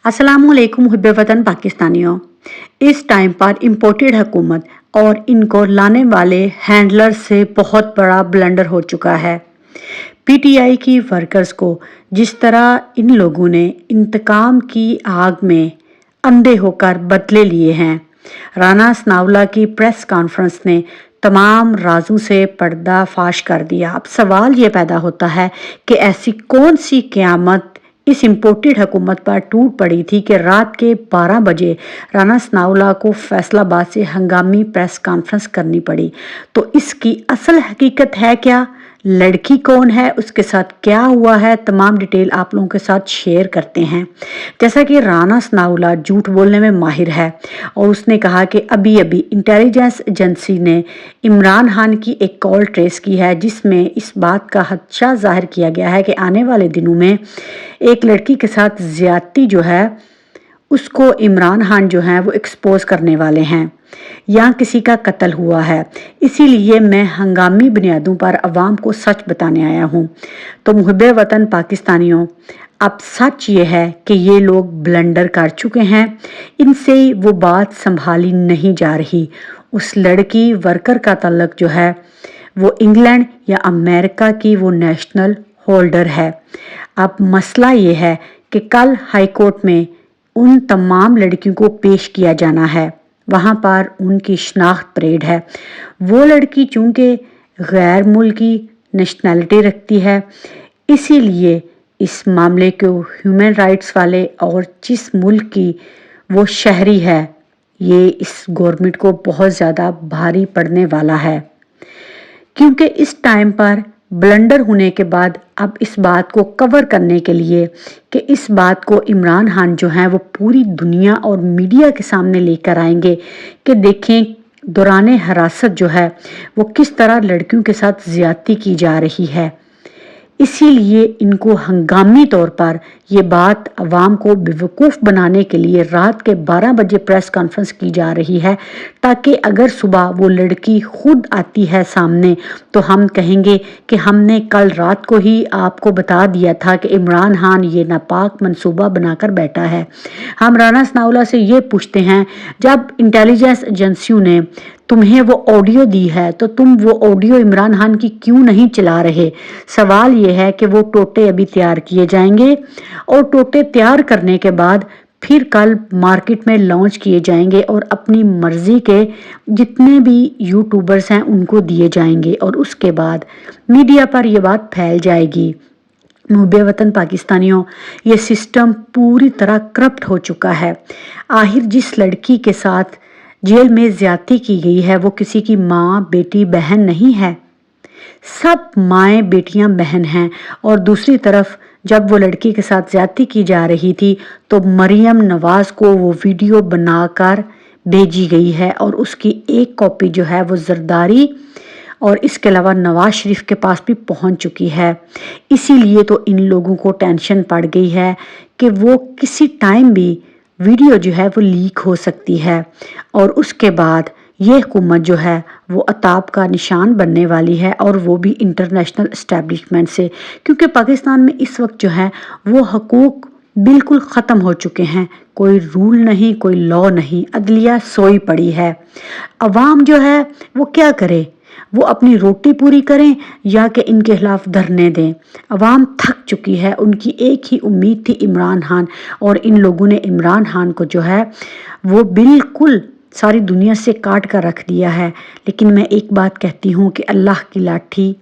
अस्सलामुअलैकुम मुहिब्बे वतन पाकिस्तानियों। इस टाइम पर इम्पोर्टेड हुकूमत और इनको लाने वाले हैंडलर से बहुत बड़ा ब्लंडर हो चुका है। पीटीआई की वर्कर्स को जिस तरह इन लोगों ने इंतकाम की आग में अंधे होकर बदले लिए हैं, राना सनाउल्लाह की प्रेस कॉन्फ्रेंस ने तमाम राजों से पर्दाफाश कर दिया। अब सवाल ये पैदा होता है कि ऐसी कौन सी क़यामत इस इम्पोर्टेड हुकूमत पर टूट पड़ी थी कि रात के 12 बजे राना सनाउल्लाह को फैसलाबाद से हंगामी प्रेस कॉन्फ्रेंस करनी पड़ी। तो इसकी असल हकीकत है क्या, लड़की कौन है, उसके साथ क्या हुआ है, तमाम डिटेल आप लोगों के साथ शेयर करते हैं। जैसा कि राना सनाउल्लाह झूठ बोलने में माहिर है और उसने कहा कि अभी अभी इंटेलिजेंस एजेंसी ने इमरान खान की एक कॉल ट्रेस की है जिसमें इस बात का खदशा जाहिर किया गया है कि आने वाले दिनों में एक लड़की के साथ ज्यादती जो है उसको इमरान खान जो है वो एक्सपोज करने वाले हैं या किसी का कत्ल हुआ है। इसीलिए मैं हंगामी बुनियादों पर अवाम को सच बताने आया हूँ। तो मुहिब्बे वतन पाकिस्तानियों, अब सच ये है कि ये लोग ब्लंडर कर चुके हैं, इनसे वो बात संभाली नहीं जा रही। उस लड़की वर्कर का तल्लक जो है वो इंग्लैंड या अमेरिका की वो नेशनल होल्डर है। अब मसला ये है कि कल हाई कोर्ट में उन तमाम लड़कियों को पेश किया जाना है, वहाँ पर उनकी शनाख्त परेड है। वो लड़की चूँकि गैर मुल्की नेशनैलिटी रखती है, इसीलिए इस मामले को ह्यूमन राइट्स वाले और जिस मुल्क की वो शहरी है, ये इस गवर्नमेंट को बहुत ज़्यादा भारी पड़ने वाला है, क्योंकि इस टाइम पर ब्लंडर होने के बाद अब इस बात को कवर करने के लिए कि इस बात को इमरान खान जो है वो पूरी दुनिया और मीडिया के सामने लेकर आएंगे कि देखें दौरान हिरासत जो है वो किस तरह लड़कियों के साथ ज्यादती की जा रही है। इसीलिए इनको हंगामी तौर पर ये बात अवाम को बेवकूफ़ बनाने के लिए रात के 12 बजे प्रेस कॉन्फ्रेंस की जा रही है, ताकि अगर सुबह वो लड़की खुद आती है सामने तो हम कहेंगे कि हमने कल रात को ही आपको बता दिया था कि इमरान खान ये नापाक मंसूबा बनाकर बैठा है। हम राना सनाउल्लाह से ये पूछते हैं, जब इंटेलिजेंस एजेंसियों ने तुम्हें वो ऑडियो दी है तो तुम वो ऑडियो इमरान खान की क्यों नहीं चला रहे? सवाल ये है कि वो टोटे अभी तैयार किए जाएंगे और टोटे तैयार करने के बाद फिर कल मार्केट में लॉन्च किए जाएंगे और अपनी मर्जी के जितने भी यूट्यूबर्स हैं उनको दिए जाएंगे और उसके बाद मीडिया पर यह बात फैल जाएगी। मुहिब्बे वतन पाकिस्तानियों, ये सिस्टम पूरी तरह करप्ट हो चुका है। आखिर जिस लड़की के साथ जेल में ज्यादती की गई है वो किसी की माँ, बेटी, बहन नहीं है। सब माएँ, बेटियां, बहन हैं। और दूसरी तरफ जब वो लड़की के साथ ज्यादती की जा रही थी तो मरियम नवाज को वो वीडियो बनाकर भेजी गई है और उसकी एक कॉपी जो है वो जरदारी और इसके अलावा नवाज शरीफ के पास भी पहुंच चुकी है। इसीलिए तो इन लोगों को टेंशन पड़ गई है कि वो किसी टाइम भी वीडियो जो है वो लीक हो सकती है और उसके बाद ये हुकूमत जो है वो अताब का निशान बनने वाली है, और वो भी इंटरनेशनल एस्टेब्लिशमेंट से, क्योंकि पाकिस्तान में इस वक्त जो है वो हकूक बिल्कुल ख़त्म हो चुके हैं। कोई रूल नहीं, कोई लॉ नहीं, अदलिया सोई पड़ी है। अवाम जो है वो क्या करे, वो अपनी रोटी पूरी करें या कि इनके खिलाफ धरने दें। अवाम थक चुकी है, उनकी एक ही उम्मीद थी इमरान खान, और इन लोगों ने इमरान खान को जो है वो बिल्कुल सारी दुनिया से काट कर रख दिया है। लेकिन मैं एक बात कहती हूँ कि अल्लाह की लाठी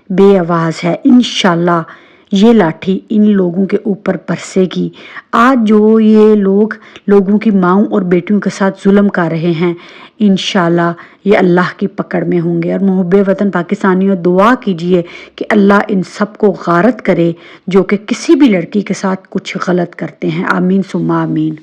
बेआवाज़ है। इंशाल्लाह ये लाठी इन लोगों के ऊपर बरसेगी। आज जो ये लोग लोगों की माँओं और बेटियों के साथ जुल्म कर रहे हैं, इंशाल्लाह ये अल्लाह की पकड़ में होंगे। और मुहिब्बे वतन पाकिस्तानियों, दुआ कीजिए कि अल्लाह इन सब को गारत करे जो कि किसी भी लड़की के साथ कुछ गलत करते हैं। आमीन सुम्मा आमीन।